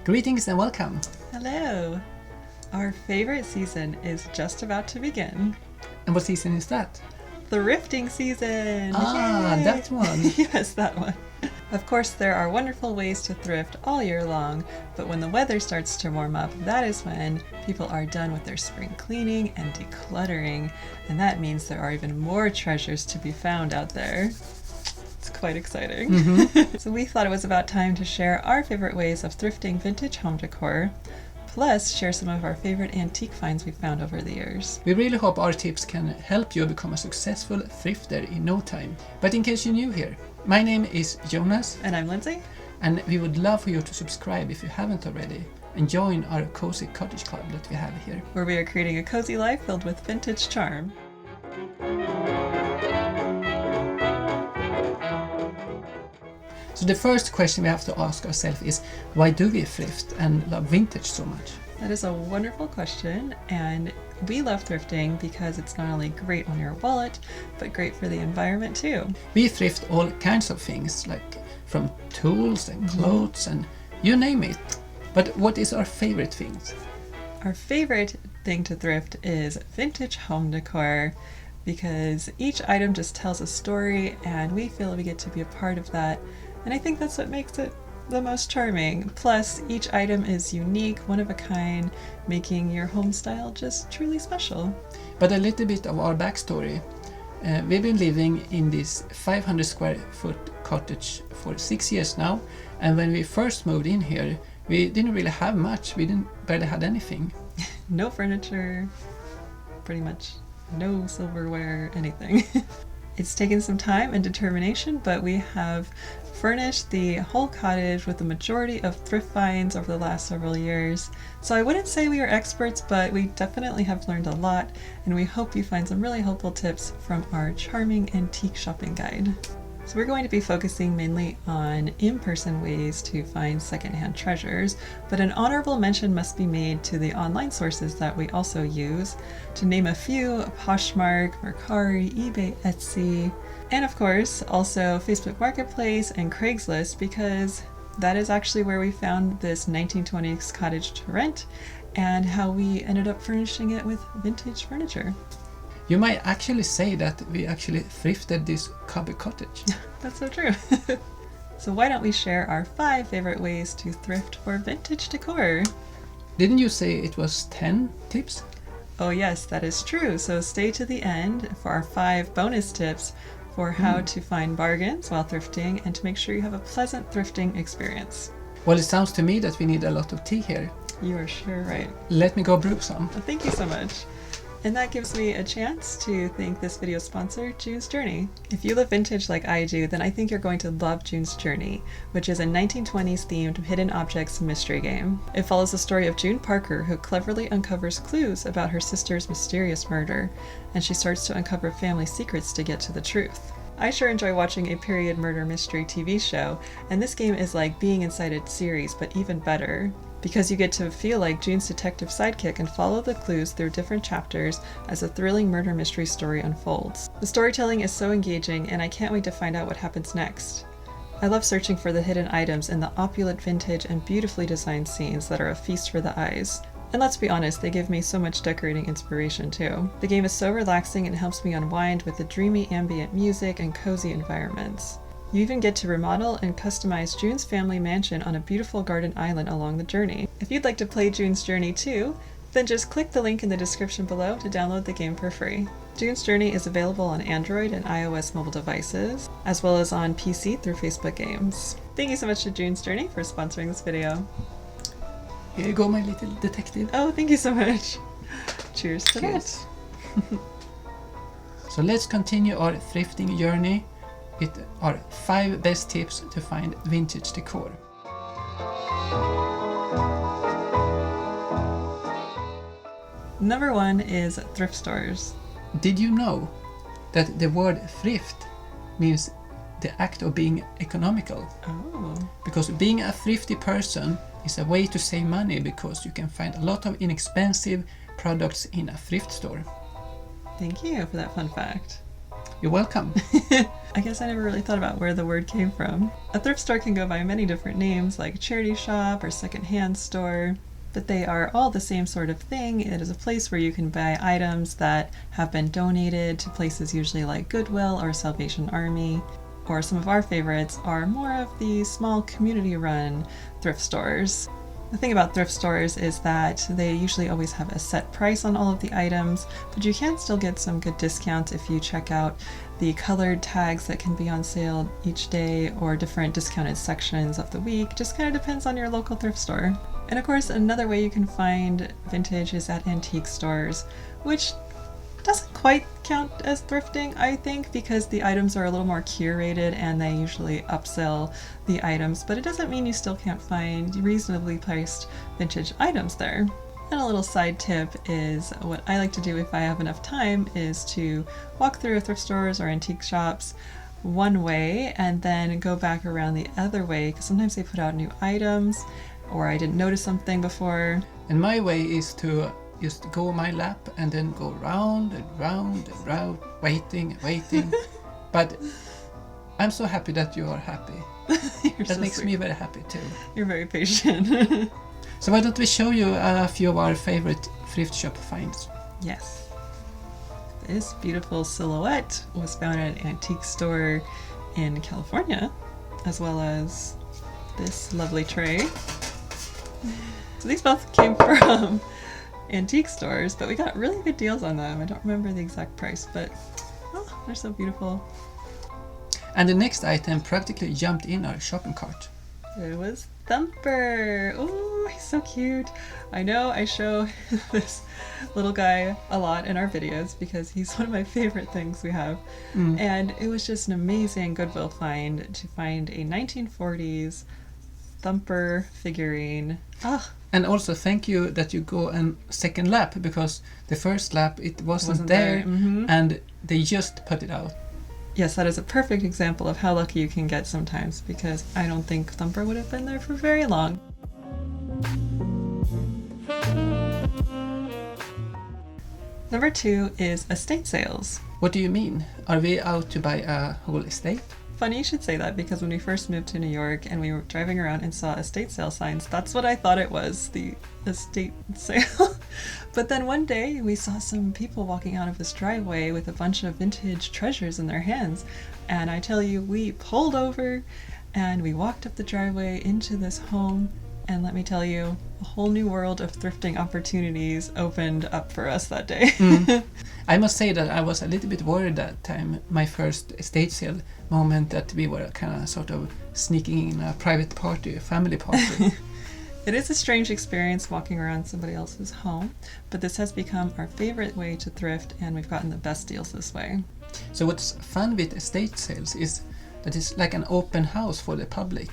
Greetings and welcome. Hello! Our favorite season is just about to begin. And what season is that? Thrifting season! Ah, Yay! that one. Yes, that one. Of course, there are wonderful ways to thrift all year long, but when the weather starts to warm up, that is when people are done with their spring cleaning and decluttering, and that means there are even more treasures to be found out there. It's quite exciting. Mm-hmm. So we thought it was about time to share our favorite ways of thrifting vintage home decor, plus share some of our favorite antique finds we found over the years. We really hope our tips can help you become a successful thrifter in no time. But in case you're new here, my name is Jonas. And I'm Lindsay. And we would love for you to subscribe if you haven't already and join our cozy cottage club that we have here, where we are creating a cozy life filled with vintage charm. So the first question we have to ask ourselves is, why do we thrift and love vintage so much? That is a wonderful question, and we love thrifting because it's not only great on your wallet, but great for the environment too. We thrift all kinds of things, like from tools and clothes and you name it. But what is our favorite things? Our favorite thing to thrift is vintage home decor, because each item just tells a story and we feel we get to be a part of that. And I think that's what makes it the most charming. Plus, each item is unique, one of a kind, making your home style just truly special. But a little bit of our backstory. We've been living in this 500 square foot cottage for 6 years now. And when we first moved in here, we didn't really have much. We barely had anything. No furniture, pretty much no silverware, anything. It's taken some time and determination, but we have furnished the whole cottage with the majority of thrift finds over the last several years. So I wouldn't say we are experts, but we definitely have learned a lot, and we hope you find some really helpful tips from our charming antique shopping guide. So we're going to be focusing mainly on in-person ways to find secondhand treasures, but an honorable mention must be made to the online sources that we also use. To name a few, Poshmark, Mercari, eBay, Etsy, and of course also Facebook Marketplace and Craigslist, because that is actually where we found this 1920s cottage to rent and how we ended up furnishing it with vintage furniture. You might actually say that we actually thrifted this Cobweb Cottage. That's so true. So why don't we share our 5 favorite ways to thrift for vintage decor? Didn't you say it was 10 tips? Oh yes, that is true. So stay to the end for our 5 bonus tips for how to find bargains while thrifting and to make sure you have a pleasant thrifting experience. Well, it sounds to me that we need a lot of tea here. You are sure right. Let me go brew some. Well, thank you so much. And that gives me a chance to thank this video sponsor, June's Journey. If you love vintage like I do, then I think you're going to love June's Journey, which is a 1920s themed hidden objects mystery game. It follows the story of June Parker, who cleverly uncovers clues about her sister's mysterious murder, and she starts to uncover family secrets to get to the truth. I sure enjoy watching a period murder mystery TV show, and this game is like being inside a series, but even better, because you get to feel like June's detective sidekick and follow the clues through different chapters as a thrilling murder mystery story unfolds. The storytelling is so engaging, and I can't wait to find out what happens next. I love searching for the hidden items in the opulent vintage and beautifully designed scenes that are a feast for the eyes. And let's be honest, they give me so much decorating inspiration too. The game is so relaxing and helps me unwind with the dreamy ambient music and cozy environments. You even get to remodel and customize June's family mansion on a beautiful garden island along the journey. If you'd like to play June's Journey too, then just click the link in the description below to download the game for free. June's Journey is available on Android and iOS mobile devices, as well as on PC through Facebook Games. Thank you so much to June's Journey for sponsoring this video. Here you go, my little detective. Oh, thank you so much. Cheers to that. So let's continue our thrifting journey with our 5 best tips to find vintage decor. Number 1 is thrift stores. Did you know that the word thrift means the act of being economical? Oh. Because being a thrifty person is a way to save money because you can find a lot of inexpensive products in a thrift store. Thank you for that fun fact. You're welcome. I guess I never really thought about where the word came from. A thrift store can go by many different names, like charity shop or secondhand store, but they are all the same sort of thing. It is a place where you can buy items that have been donated to places usually like Goodwill or Salvation Army, or some of our favorites are more of the small community-run thrift stores. The thing about thrift stores is that they usually always have a set price on all of the items, but you can still get some good discounts if you check out the colored tags that can be on sale each day or different discounted sections of the week. Just kind of depends on your local thrift store. And of course, another way you can find vintage is at antique stores, which doesn't quite count as thrifting, I think, because the items are a little more curated and they usually upsell the items, but it doesn't mean you still can't find reasonably priced vintage items there. And a little side tip is what I like to do if I have enough time is to walk through thrift stores or antique shops one way and then go back around the other way, because sometimes they put out new items or I didn't notice something before. And my way is to just go my lap and then go round and round and round, waiting. But I'm so happy that you are happy. That makes me very happy too. You're very patient. So why don't we show you a few of our favorite thrift shop finds? Yes. This beautiful silhouette was found at an antique store in California, as well as this lovely tray. So these both came from antique stores, but we got really good deals on them. I don't remember the exact price, but oh, they're so beautiful. And the next item practically jumped in our shopping cart. It was Thumper. Oh, he's so cute. I know I show this little guy a lot in our videos because he's one of my favorite things we have. And it was just an amazing Goodwill find to find a 1940s Thumper figurine. Ah. And also thank you that you go a second lap, because the first lap it wasn't there. And they just put it out. Yes, that is a perfect example of how lucky you can get sometimes, because I don't think Thumper would have been there for very long. Number 2 is estate sales. What do you mean? Are we out to buy a whole estate? Funny you should say that, because when we first moved to New York and we were driving around and saw estate sale signs, that's what I thought it was, the estate sale. But then one day we saw some people walking out of this driveway with a bunch of vintage treasures in their hands. And I tell you, we pulled over and we walked up the driveway into this home. And let me tell you, a whole new world of thrifting opportunities opened up for us that day. I must say that I was a little bit worried that time, my first estate sale moment, that we were kind of sort of sneaking in a private party, a family party. It is a strange experience walking around somebody else's home, but this has become our favorite way to thrift, and we've gotten the best deals this way. So what's fun with estate sales is that it's like an open house for the public.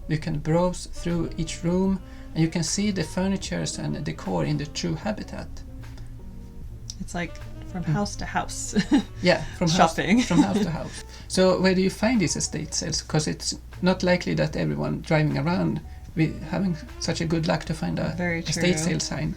You can browse through each room and you can see the furniture and the decor in the true habitat. It's like from house to house. Yeah, from shopping. From house to house. So where do you find these estate sales? Because it's not likely that everyone driving around having such a good luck to find a estate sale sign.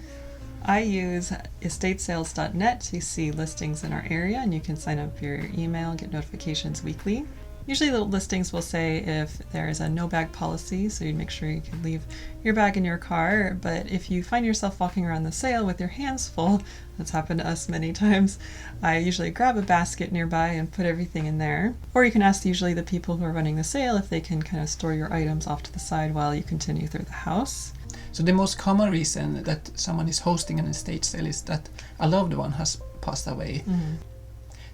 I use estatesales.net to see listings in our area, and you can sign up for your email and get notifications weekly. Usually the listings will say if there is a no bag policy, so you make sure you can leave your bag in your car. But if you find yourself walking around the sale with your hands full, that's happened to us many times, I usually grab a basket nearby and put everything in there. Or you can ask usually the people who are running the sale if they can kind of store your items off to the side while you continue through the house. So the most common reason that someone is hosting an estate sale is that a loved one has passed away.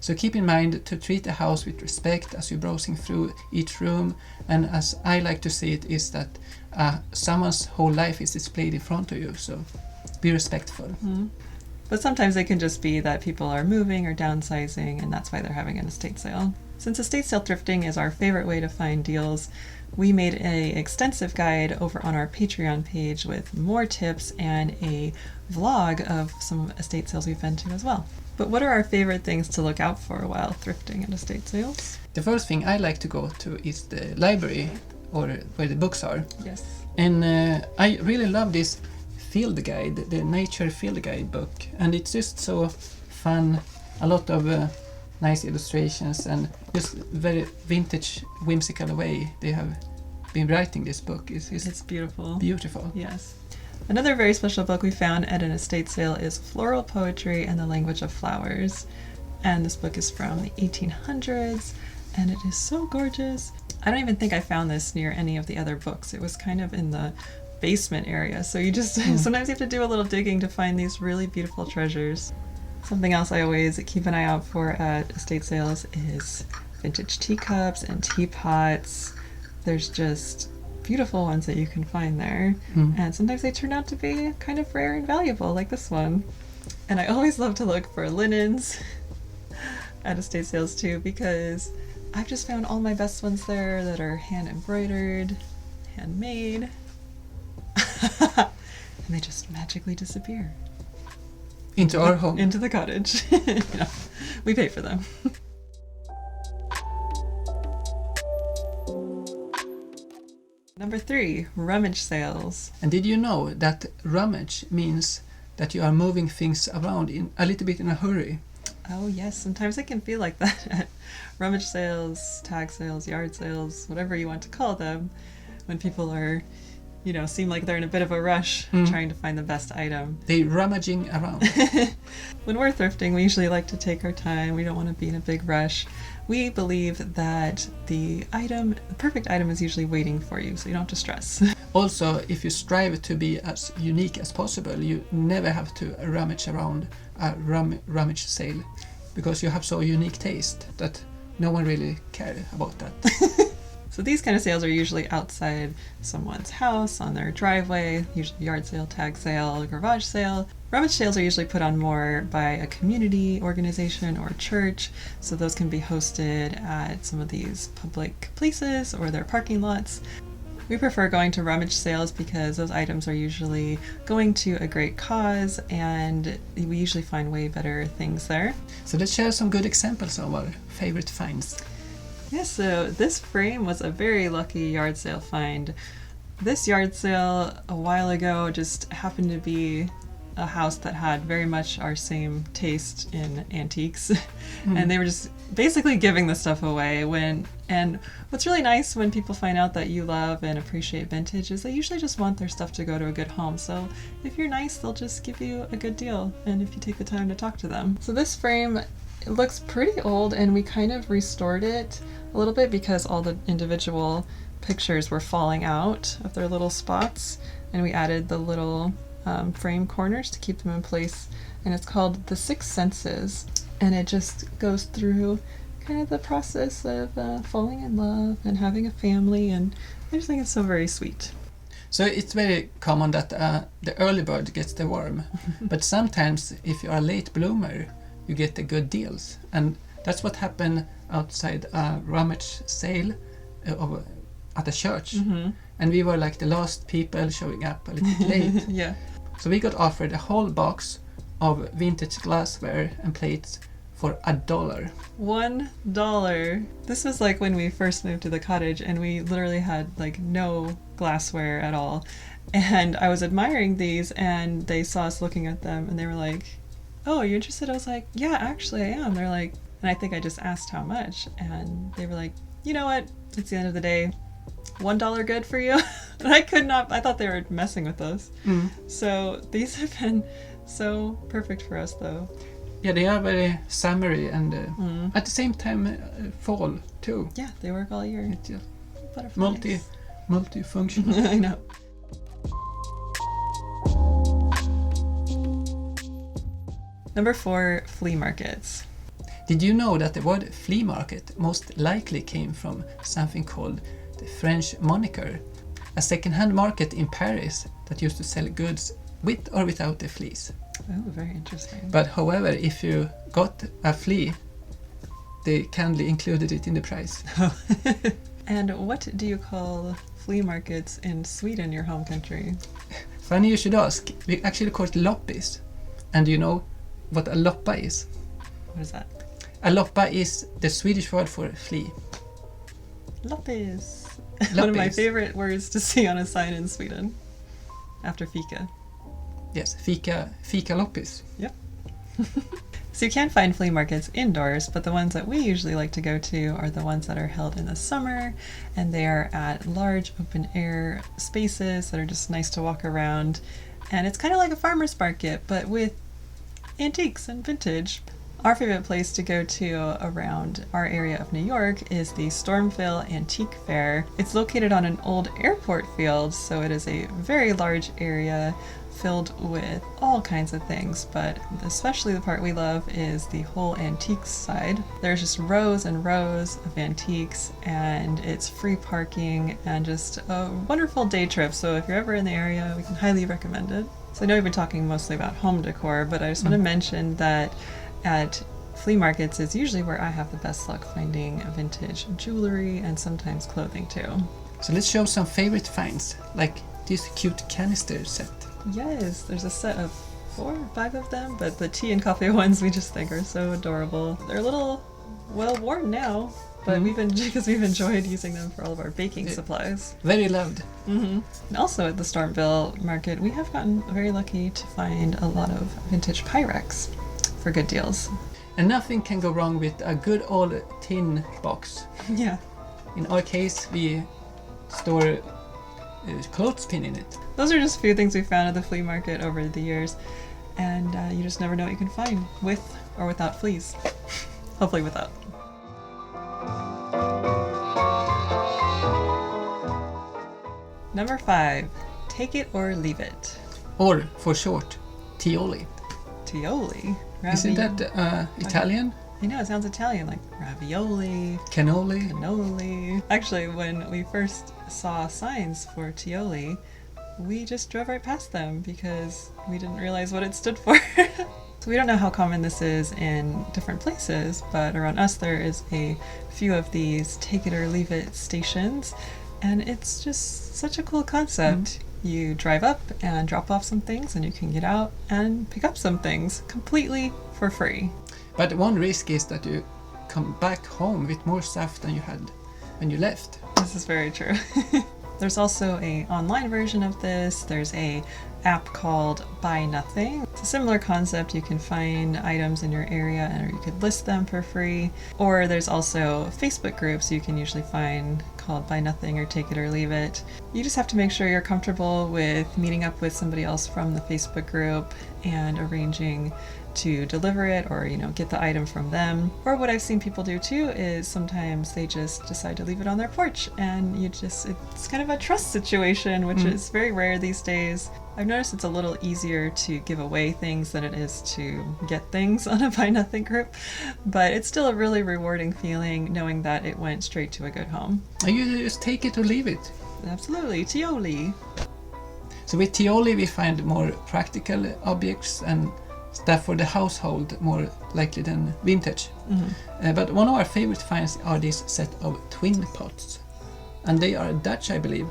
So keep in mind to treat the house with respect as you're browsing through each room, and as I like to see it is that someone's whole life is displayed in front of you, so be respectful. But sometimes it can just be that people are moving or downsizing, and that's why they're having an estate sale. Since estate sale thrifting is our favorite way to find deals, we made an extensive guide over on our Patreon page with more tips and a vlog of some estate sales we've been to as well. But what are our favorite things to look out for while thrifting at estate sales? The first thing I like to go to is the library, or where the books are. Yes. And I really love this field guide, the nature field guide book. And it's just so fun, a lot of nice illustrations and just very vintage, whimsical way they have been writing this book. It's beautiful. Beautiful. Yes. Another very special book we found at an estate sale is Floral Poetry and the Language of Flowers. And this book is from the 1800s, and it is so gorgeous. I don't even think I found this near any of the other books. It was kind of in the basement area, so you just sometimes you have to do a little digging to find these really beautiful treasures. Something else I always keep an eye out for at estate sales is vintage teacups and teapots. There's just beautiful ones that you can find there, and sometimes they turn out to be kind of rare and valuable, like this one. And I always love to look for linens at estate sales too, because I've just found all my best ones there that are hand embroidered, handmade, and they just magically disappear Into our home. into the cottage. We pay for them. Number 3, rummage sales. And did you know that rummage means that you are moving things around in a little bit in a hurry? Oh yes, sometimes it can feel like that at rummage sales, tag sales, yard sales, whatever you want to call them, when people are, seem like they're in a bit of a rush trying to find the best item. They rummaging around. When we're thrifting, we usually like to take our time. We don't want to be in a big rush. We believe that the perfect item is usually waiting for you, so you don't have to stress. Also, if you strive to be as unique as possible, you never have to rummage around a rummage sale, because you have so unique taste that no one really cares about that. So these kind of sales are usually outside someone's house, on their driveway, usually yard sale, tag sale, garage sale. Rummage sales are usually put on more by a community organization or church, so those can be hosted at some of these public places or their parking lots. We prefer going to rummage sales because those items are usually going to a great cause, and we usually find way better things there. So let's share some good examples of our favorite finds. Yeah, so this frame was a very lucky yard sale find. This yard sale a while ago just happened to be a house that had very much our same taste in antiques. And they were just basically giving the stuff away. And what's really nice when people find out that you love and appreciate vintage is they usually just want their stuff to go to a good home. So if you're nice, they'll just give you a good deal, and if you take the time to talk to them. So this frame, it looks pretty old, and we kind of restored it a little bit because all the individual pictures were falling out of their little spots, and we added the little frame corners to keep them in place. And it's called The Six Senses, and it just goes through kind of the process of falling in love and having a family, and I just think it's so very sweet. So it's very common that the early bird gets the worm, but sometimes if you are a late bloomer, you get the good deals. And that's what happened outside a rummage sale at a church. And we were like the last people showing up a little bit late. Yeah. So we got offered a whole box of vintage glassware and plates for $1. $1. This was like when we first moved to the cottage, and we literally had like no glassware at all. And I was admiring these, and they saw us looking at them, and they were like, "Oh, are you interested?" I was like, "Yeah, actually I am." They're like, and I think I just asked how much, and they were like, "You know what? It's the end of the day. $1 good for you?" And I thought they were messing with us. So these have been so perfect for us though. Yeah, they are very summery and at the same time fall too. Yeah, they work all year. It's just Butterflies. multi-functional. I know. Number 4, flea markets. Did you know that the word flea market most likely came from something called the French moniker, a second-hand market in Paris that used to sell goods with or without the fleas? Oh, very interesting. But however, if you got a flea, they kindly included it in the price. And what do you call flea markets in Sweden, your home country? Funny you should ask. We actually call it loppis. And do you know what a loppa is? What is that? A loppa is the Swedish word for flea. Loppis. One of my favorite words to see on a sign in Sweden. After fika. Yes, fika loppis. Yep. So you can find flea markets indoors, but the ones that we usually like to go to are the ones that are held in the summer, and they are at large open air spaces that are just nice to walk around. And it's kind of like a farmer's market, but with antiques and vintage. Our favorite place to go to around our area of New York is the Stormville Antique Fair. It's located on an old airport field, so it is a very large area filled with all kinds of things, but especially the part we love is the whole antiques side. There's just rows and rows of antiques, and it's free parking and just a wonderful day trip. So if you're ever in the area, we can highly recommend it. So I know we've been talking mostly about home decor, but I just want to mention that at flea markets is usually where I have the best luck finding vintage jewelry and sometimes clothing too. So let's show some favorite finds, like this cute canister set. Yes, there's a set of 4 or 5 of them, but the tea and coffee ones we just think are so adorable. They're a little well worn now, but we've enjoyed using them for all of our baking supplies. Very loved. And also at the Stormville market, we have gotten very lucky to find a lot of vintage Pyrex for good deals. And nothing can go wrong with a good old tin box. Yeah. In our case, we store clothespin in it. Those are just a few things we found at the flea market over the years, and you just never know what you can find with or without fleas. Hopefully without. Number 5, take it or leave it. Or, for short, tioli. Tioli? Isn't that Italian? I know, it sounds Italian, like ravioli, Cannoli. Actually, when we first saw signs for tioli, we just drove right past them because we didn't realize what it stood for. So we don't know how common this is in different places, but around us there is a few of these take it or leave it stations, and it's just such a cool concept. You drive up and drop off some things, and you can get out and pick up some things completely for free. But one risk is that you come back home with more stuff than you had when you left. This is very true. There's also an online version of this. There's a app called Buy Nothing. It's a similar concept. You can find items in your area and you could list them for free. Or there's also Facebook groups you can usually find called Buy Nothing or Take It or Leave It. You just have to make sure you're comfortable with meeting up with somebody else from the Facebook group and arranging to deliver it or, get the item from them. Or what I've seen people do too is sometimes they just decide to leave it on their porch, and it's kind of a trust situation, which is very rare these days. I've noticed it's a little easier to give away things than it is to get things on a Buy Nothing group, but it's still a really rewarding feeling knowing that it went straight to a good home. And you just take it or leave it. Absolutely, tioli. So with tioli we find more practical objects and stuff for the household more likely than vintage. But one of our favorite finds are this set of twin pots, and they are Dutch, I believe.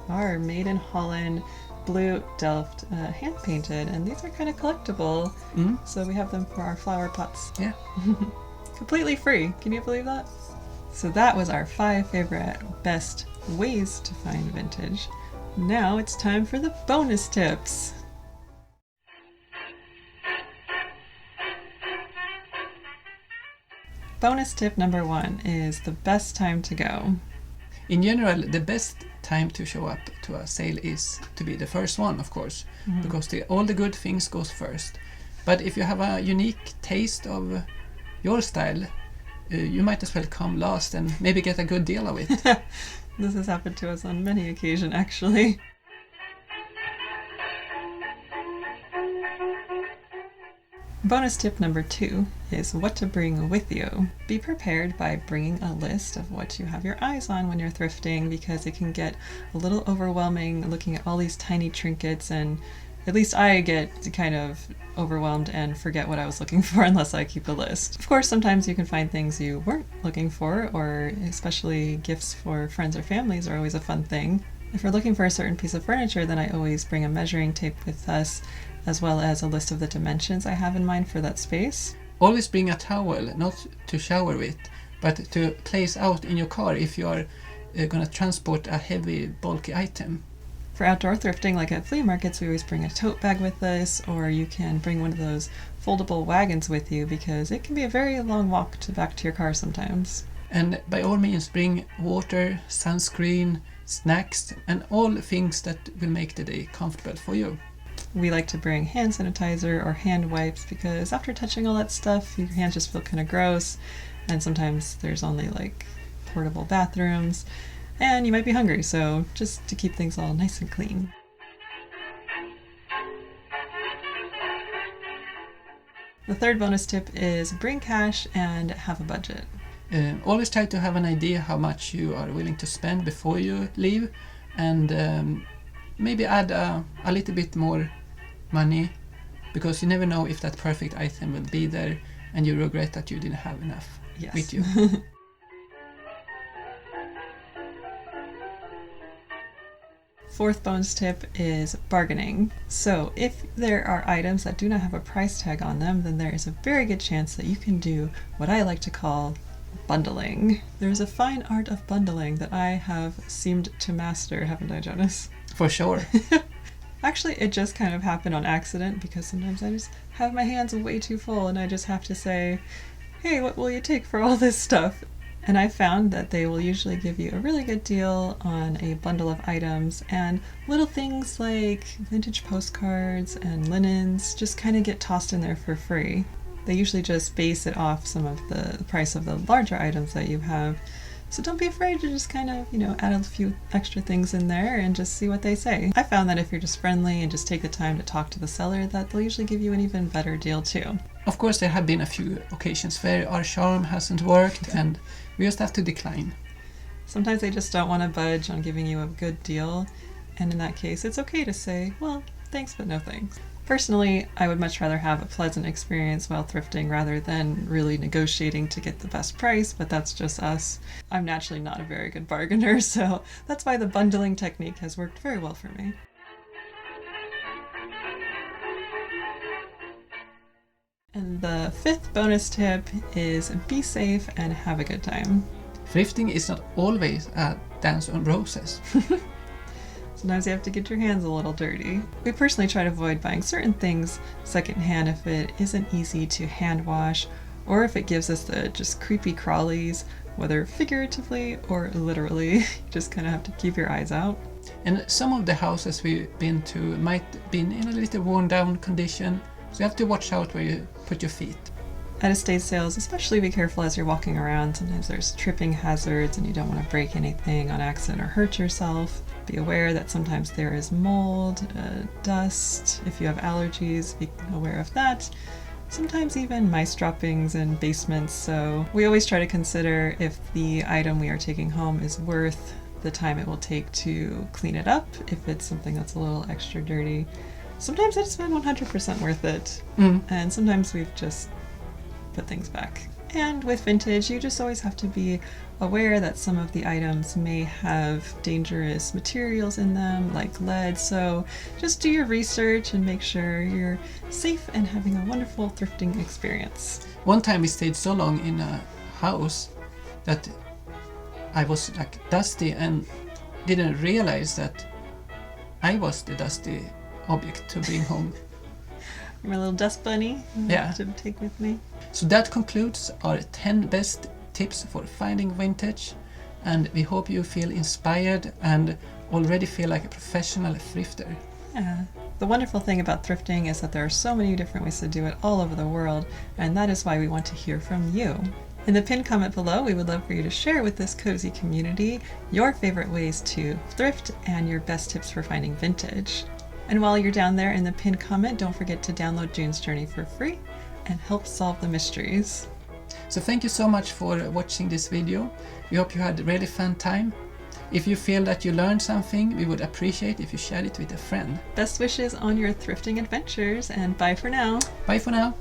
They are made in Holland, blue Delft, hand painted, and these are kind of collectible. So we have them for our flower pots. Yeah. Completely free. Can you believe that? So that was our 5 favorite best ways to find vintage. Now it's time for the bonus tips. Bonus tip number 1 is the best time to go. In general, the best time to show up to a sale is to be the first one, of course, because all the good things goes first. But if you have a unique taste of your style, you might as well come last and maybe get a good deal of it. This has happened to us on many occasions, actually. Bonus tip number 2 is what to bring with you. Be prepared by bringing a list of what you have your eyes on when you're thrifting, because it can get a little overwhelming looking at all these tiny trinkets and At least I get kind of overwhelmed and forget what I was looking for unless I keep a list. Of course, sometimes you can find things you weren't looking for, or especially gifts for friends or families are always a fun thing. If we're looking for a certain piece of furniture, then I always bring a measuring tape with us, as well as a list of the dimensions I have in mind for that space. Always bring a towel, not to shower with, but to place out in your car if you are going to transport a heavy, bulky item. For outdoor thrifting, like at flea markets, we always bring a tote bag with us, or you can bring one of those foldable wagons with you because it can be a very long walk back to your car sometimes. And by all means, bring water, sunscreen, snacks, and all things that will make the day comfortable for you. We like to bring hand sanitizer or hand wipes because after touching all that stuff, your hands just feel kind of gross, and sometimes there's only like portable bathrooms. And you might be hungry, so just to keep things all nice and clean. The third bonus tip is bring cash and have a budget. Always try to have an idea how much you are willing to spend before you leave, and maybe add a little bit more money, because you never know if that perfect item will be there and you regret that you didn't have enough with you. Fourth bonus tip is bargaining. So if there are items that do not have a price tag on them, then there is a very good chance that you can do what I like to call bundling. There's a fine art of bundling that I have seemed to master, haven't I, Jonas? For sure. Actually, it just kind of happened on accident because sometimes I just have my hands way too full and I just have to say, hey, what will you take for all this stuff? And I found that they will usually give you a really good deal on a bundle of items, and little things like vintage postcards and linens just kind of get tossed in there for free. They usually just base it off some of the price of the larger items that you have. So don't be afraid to just kind of, add a few extra things in there and just see what they say. I found that if you're just friendly and just take the time to talk to the seller, that they'll usually give you an even better deal too. Of course, there have been a few occasions where our charm hasn't worked and we just have to decline. Sometimes they just don't want to budge on giving you a good deal, and in that case, it's okay to say, well, thanks, but no thanks. Personally, I would much rather have a pleasant experience while thrifting rather than really negotiating to get the best price, but that's just us. I'm naturally not a very good bargainer, so that's why the bundling technique has worked very well for me. And the fifth bonus tip is be safe and have a good time. Thrifting is not always a dance on roses. Sometimes you have to get your hands a little dirty. We personally try to avoid buying certain things secondhand if it isn't easy to hand wash, or if it gives us the just creepy crawlies, whether figuratively or literally. You just kind of have to keep your eyes out. And some of the houses we've been to might be in a little worn down condition, so you have to watch out where you put your feet. At estate sales, especially be careful as you're walking around. Sometimes there's tripping hazards and you don't want to break anything on accident or hurt yourself. Be aware that sometimes there is mold, dust. If you have allergies, be aware of that. Sometimes even mice droppings in basements, so we always try to consider if the item we are taking home is worth the time it will take to clean it up, if it's something that's a little extra dirty. Sometimes it's been 100% worth it, and sometimes we've just put things back. And with vintage, you just always have to be aware that some of the items may have dangerous materials in them, like lead, so just do your research and make sure you're safe and having a wonderful thrifting experience. One time we stayed so long in a house that I was like dusty and didn't realize that I was the dusty object to bring home. My little dust bunny to take with me. So that concludes our 10 best tips for finding vintage, and we hope you feel inspired and already feel like a professional thrifter. Yeah. The wonderful thing about thrifting is that there are so many different ways to do it all over the world, and that is why we want to hear from you. In the pinned comment below, we would love for you to share with this cozy community your favorite ways to thrift and your best tips for finding vintage. And while you're down there in the pinned comment, don't forget to download June's Journey for free and help solve the mysteries. So thank you so much for watching this video. We hope you had a really fun time. If you feel that you learned something, we would appreciate if you shared it with a friend. Best wishes on your thrifting adventures, and bye for now. Bye for now.